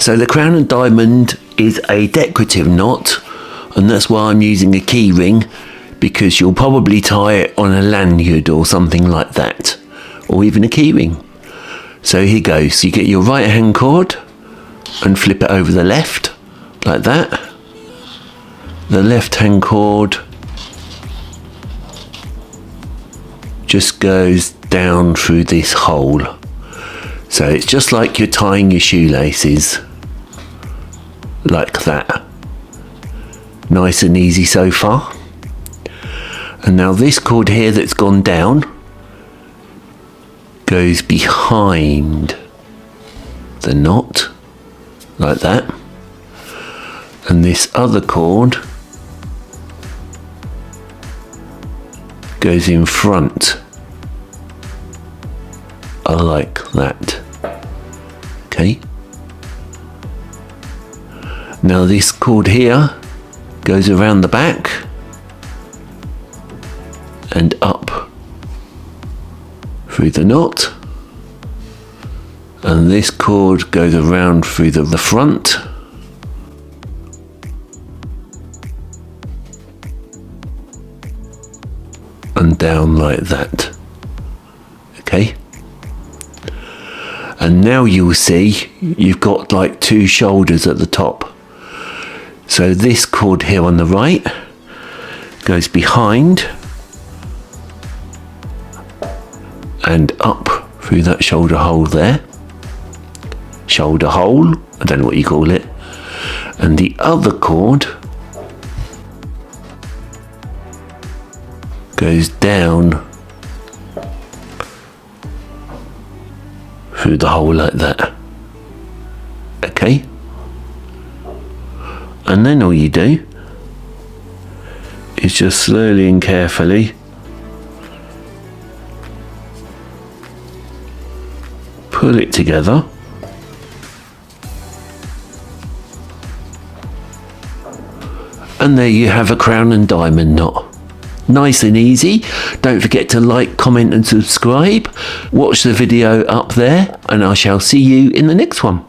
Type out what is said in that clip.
So the crown and diamond is a decorative knot, and that's why I'm using a key ring, because you'll probably tie it on a lanyard or something like that, or even a key ring. So here goes. You get your right hand cord and flip it over the left like that. The left hand cord just goes down through this hole. So it's just like you're tying your shoelaces, like that. Nice and easy so far. And now this cord here that's gone down goes behind the knot, like that. And this other cord goes in front, like that. Okay. Now this cord here goes around the back and up through the knot, and this cord goes around through the front and down like that. Okay. And now you'll see you've got like two shoulders at the top. So this cord here on the right goes behind and up through that shoulder hole there. Shoulder hole, I don't know what you call it. And the other cord goes down through the hole like that. Okay. And then all you do is just slowly and carefully pull it together. And there you have a crown and diamond knot. Nice and easy. Don't forget to like, comment and subscribe. Watch the video up there, and I shall see you in the next one.